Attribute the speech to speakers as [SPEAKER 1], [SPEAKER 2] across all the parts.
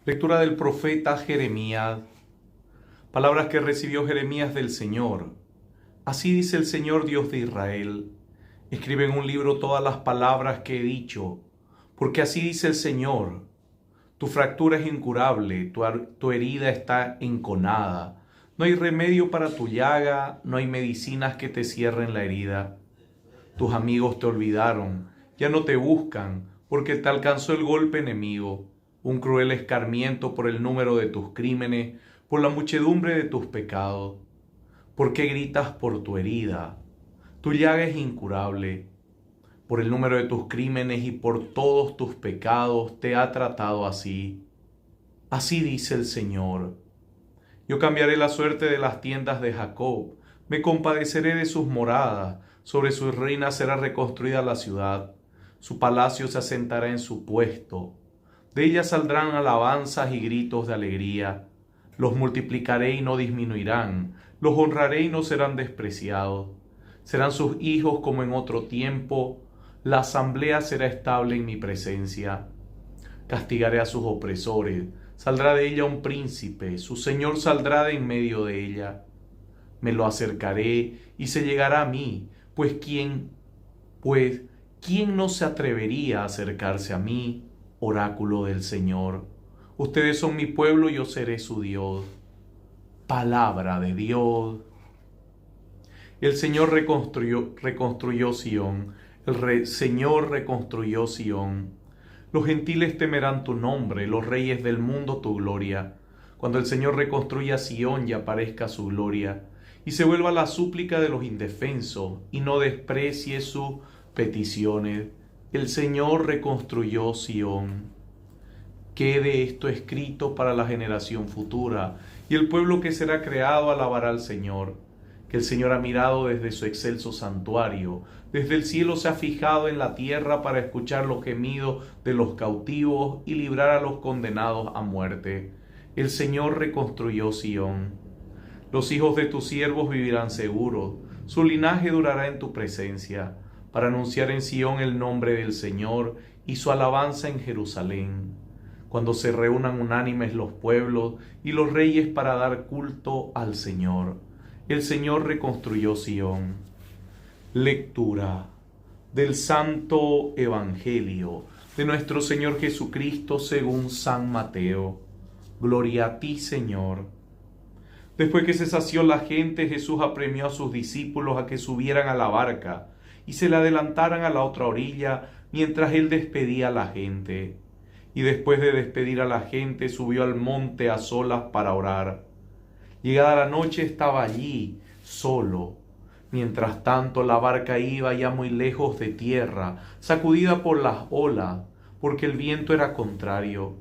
[SPEAKER 1] Lectura del profeta Jeremías. Palabras que recibió Jeremías del Señor. Así dice el Señor Dios de Israel: escribe en un libro todas las palabras que he dicho, porque así dice el Señor: tu fractura es incurable, tu herida está enconada. No hay remedio para tu llaga, no hay medicinas que te cierren la herida. Tus amigos te olvidaron, ya no te buscan, porque te alcanzó el golpe enemigo, un cruel escarmiento por el número de tus crímenes, por la muchedumbre de tus pecados. ¿Por qué gritas por tu herida? Tu llaga es incurable. Por el número de tus crímenes y por todos tus pecados te ha tratado así. Así dice el Señor: yo cambiaré la suerte de las tiendas de Jacob, me compadeceré de sus moradas, sobre sus ruinas será reconstruida la ciudad, su palacio se asentará en su puesto. De ella saldrán alabanzas y gritos de alegría. Los multiplicaré y no disminuirán, los honraré y no serán despreciados. Serán sus hijos como en otro tiempo, la asamblea será estable en mi presencia. Castigaré a sus opresores, saldrá de ella un príncipe, su Señor saldrá de en medio de ella. Me lo acercaré y se llegará a mí, pues ¿quién no se atrevería a acercarse a mí? Oráculo del Señor. Ustedes son mi pueblo y yo seré su Dios. Palabra de Dios. El Señor reconstruyó Sión. Señor reconstruyó Sión. Los gentiles temerán tu nombre, los reyes del mundo tu gloria. Cuando el Señor reconstruya Sión y aparezca su gloria, y se vuelva la súplica de los indefensos, y no desprecie sus peticiones. El Señor reconstruyó Sión. Quede esto escrito para la generación futura, y el pueblo que será creado alabará al Señor. Que el Señor ha mirado desde su excelso santuario, desde el cielo se ha fijado en la tierra para escuchar los gemidos de los cautivos y librar a los condenados a muerte. El Señor reconstruyó Sión. Los hijos de tus siervos vivirán seguros, su linaje durará en tu presencia, para anunciar en Sión el nombre del Señor y su alabanza en Jerusalén. Cuando se reúnan unánimes los pueblos y los reyes para dar culto al Señor. El Señor reconstruyó Sión. Lectura del Santo Evangelio de nuestro Señor Jesucristo según San Mateo. Gloria a ti, Señor. Después que se sació la gente, Jesús apremió a sus discípulos a que subieran a la barca y se le adelantaran a la otra orilla mientras él despedía a la gente. Y después de despedir a la gente, subió al monte a solas para orar. Llegada la noche estaba allí, solo. Mientras tanto la barca iba ya muy lejos de tierra, sacudida por las olas, porque el viento era contrario.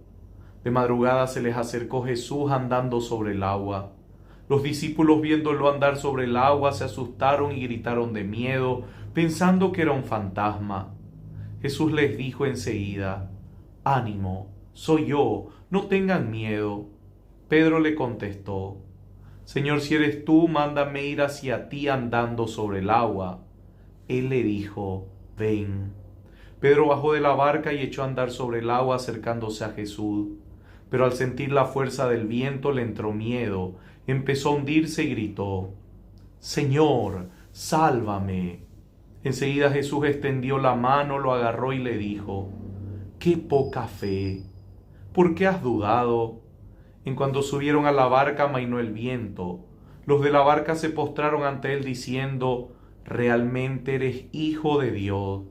[SPEAKER 1] De madrugada se les acercó Jesús andando sobre el agua. Los discípulos, viéndolo andar sobre el agua, se asustaron y gritaron de miedo, pensando que era un fantasma. Jesús les dijo enseguida: ánimo, soy yo, no tengan miedo. Pedro le contestó: Señor, si eres tú, mándame ir hacia ti andando sobre el agua. Él le dijo: ven. Pedro bajó de la barca y echó a andar sobre el agua acercándose a Jesús. Pero al sentir la fuerza del viento le entró miedo, empezó a hundirse y gritó: Señor, sálvame. Enseguida Jesús extendió la mano, lo agarró y le dijo: ¡qué poca fe! ¿Por qué has dudado? En cuanto subieron a la barca, amainó el viento. Los de la barca se postraron ante él diciendo: realmente eres Hijo de Dios.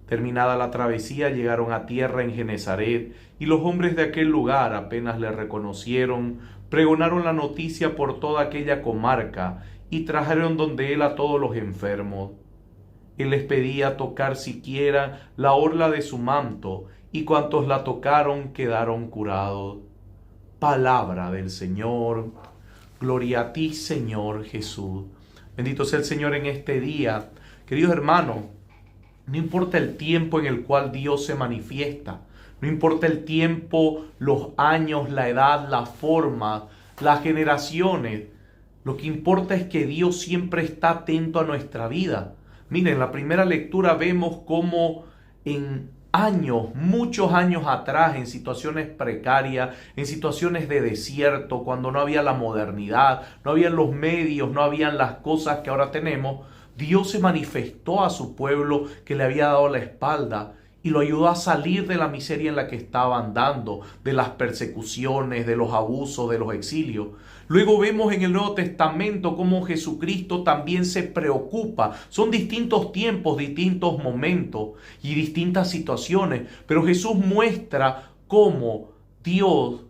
[SPEAKER 1] Terminada la travesía, llegaron a tierra en Genezaret, y los hombres de aquel lugar, apenas le reconocieron, pregonaron la noticia por toda aquella comarca, y trajeron donde él a todos los enfermos. Él les pedía tocar siquiera la orla de su manto, y cuantos la tocaron quedaron curados. Palabra del Señor. Gloria a ti, Señor Jesús. Bendito sea el Señor en este día. Queridos hermanos, no importa el tiempo en el cual Dios se manifiesta, no importa el tiempo, los años, la edad, la forma, las generaciones, lo que importa es que Dios siempre está atento a nuestra vida. Miren, en la primera lectura vemos cómo en años, muchos años atrás, en situaciones precarias, en situaciones de desierto, cuando no había la modernidad, no habían los medios, no habían las cosas que ahora tenemos, Dios se manifestó a su pueblo que le había dado la espalda y lo ayudó a salir de la miseria en la que estaba andando, de las persecuciones, de los abusos, de los exilios. Luego vemos en el Nuevo Testamento cómo Jesucristo también se preocupa. Son distintos tiempos, distintos momentos y distintas situaciones, pero Jesús muestra cómo Dios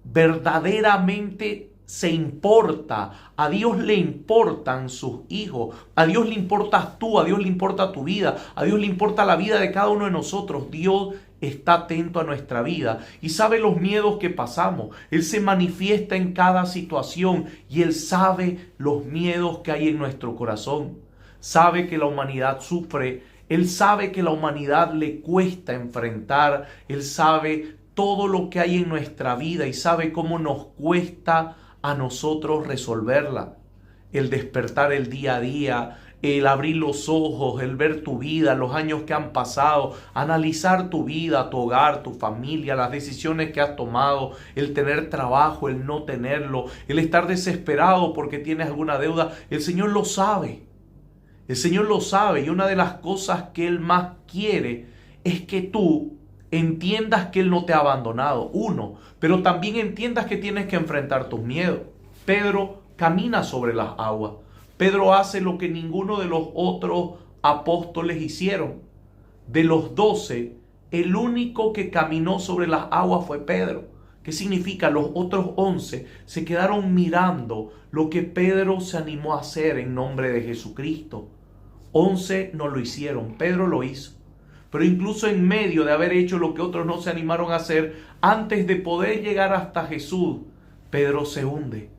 [SPEAKER 1] verdaderamente se importa. A Dios le importan sus hijos. A Dios le importas tú. A Dios le importa tu vida. A Dios le importa la vida de cada uno de nosotros. Dios está atento a nuestra vida y sabe los miedos que pasamos. Él se manifiesta en cada situación y Él sabe los miedos que hay en nuestro corazón. Sabe que la humanidad sufre. Él sabe que la humanidad le cuesta enfrentar. Él sabe todo lo que hay en nuestra vida y sabe cómo nos cuesta a nosotros resolverla. El despertar el día a día, el abrir los ojos, el ver tu vida, los años que han pasado, analizar tu vida, tu hogar, tu familia, las decisiones que has tomado, el tener trabajo, el no tenerlo, el estar desesperado porque tienes alguna deuda. El Señor lo sabe. El Señor lo sabe y una de las cosas que Él más quiere es que tú entiendas que Él no te ha abandonado, pero también entiendas que tienes que enfrentar tus miedos. Pedro camina sobre las aguas. Pedro hace lo que ninguno de los otros apóstoles hicieron. De los 12, el único que caminó sobre las aguas fue Pedro. ¿Qué significa? Los otros 11 se quedaron mirando lo que Pedro se animó a hacer en nombre de Jesucristo. 11 no lo hicieron, Pedro lo hizo. Pero incluso en medio de haber hecho lo que otros no se animaron a hacer, antes de poder llegar hasta Jesús, Pedro se hunde.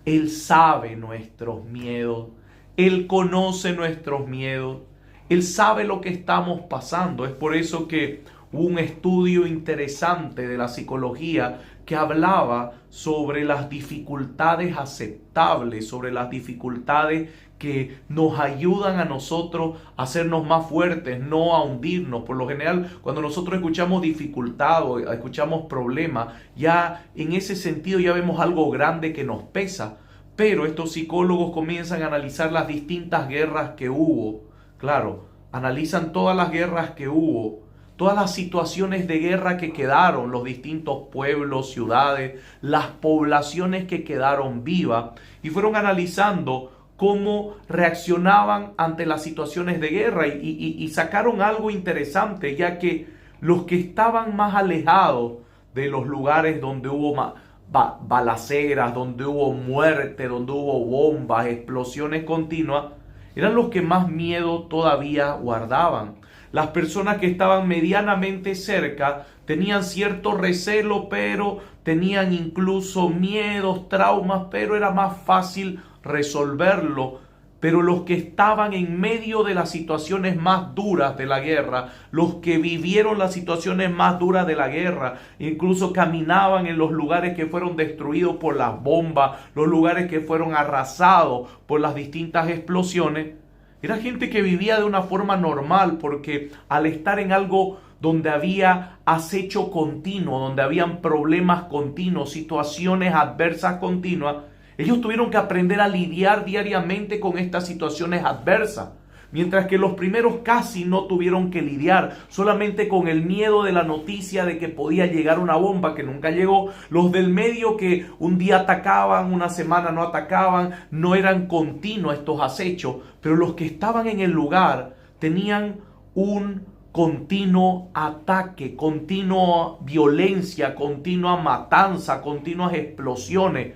[SPEAKER 1] Él sabe nuestros miedos. Él conoce nuestros miedos. Él sabe lo que estamos pasando. Es por eso que hubo un estudio interesante de la psicología que hablaba sobre las dificultades aceptables, sobre las dificultades que nos ayudan a nosotros a hacernos más fuertes, no a hundirnos. Por lo general, cuando nosotros escuchamos dificultad o escuchamos problemas, ya en ese sentido ya vemos algo grande que nos pesa. Pero estos psicólogos comienzan a analizar las distintas guerras que hubo. Claro, analizan todas las guerras que hubo, todas las situaciones de guerra que quedaron, los distintos pueblos, ciudades, las poblaciones que quedaron vivas, y fueron analizando cómo reaccionaban ante las situaciones de guerra y sacaron algo interesante, ya que los que estaban más alejados de los lugares donde hubo balaceras, donde hubo muerte, donde hubo bombas, explosiones continuas, eran los que más miedo todavía guardaban. Las personas que estaban medianamente cerca tenían cierto recelo, pero tenían incluso miedos, traumas, pero era más fácil resolverlo. Pero los que estaban en medio de las situaciones más duras de la guerra, los que vivieron las situaciones más duras de la guerra, incluso caminaban en los lugares que fueron destruidos por las bombas, los lugares que fueron arrasados por las distintas explosiones, era gente que vivía de una forma normal, porque al estar en algo donde había acecho continuo, donde habían problemas continuos, situaciones adversas continuas, ellos tuvieron que aprender a lidiar diariamente con estas situaciones adversas. Mientras que los primeros casi no tuvieron que lidiar, solamente con el miedo de la noticia de que podía llegar una bomba que nunca llegó. Los del medio que un día atacaban, una semana no atacaban, no eran continuos estos acechos. Pero los que estaban en el lugar tenían un continuo ataque, continua violencia, continua matanza, continuas explosiones.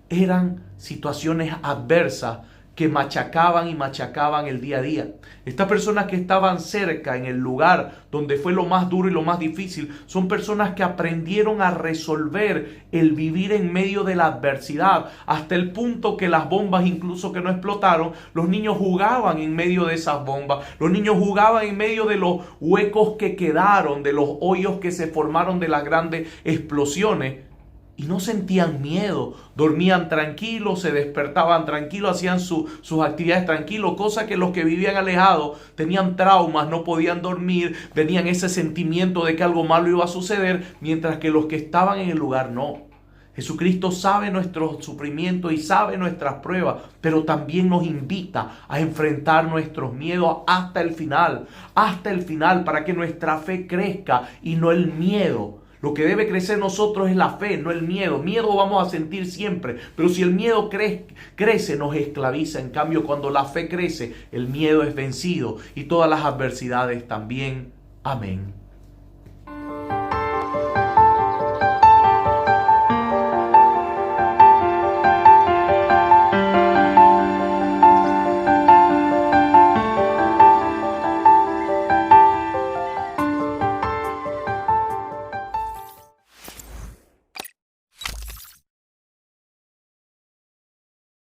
[SPEAKER 1] Eran situaciones adversas que machacaban y machacaban el día a día. Estas personas que estaban cerca en el lugar donde fue lo más duro y lo más difícil, son personas que aprendieron a resolver el vivir en medio de la adversidad, hasta el punto que las bombas incluso que no explotaron, los niños jugaban en medio de esas bombas, los niños jugaban en medio de los huecos que quedaron, de los hoyos que se formaron de las grandes explosiones. y no sentían miedo, dormían tranquilos, se despertaban tranquilos, hacían sus actividades tranquilos, cosa que los que vivían alejados tenían traumas, no podían dormir, tenían ese sentimiento de que algo malo iba a suceder, mientras que los que estaban en el lugar no. Jesucristo sabe nuestros sufrimientos y sabe nuestras pruebas, pero también nos invita a enfrentar nuestros miedos hasta el final, para que nuestra fe crezca y no el miedo. Lo que debe crecer en nosotros es la fe, no el miedo. Miedo vamos a sentir siempre, pero si el miedo crece, nos esclaviza. En cambio, cuando la fe crece, el miedo es vencido y todas las adversidades también. Amén.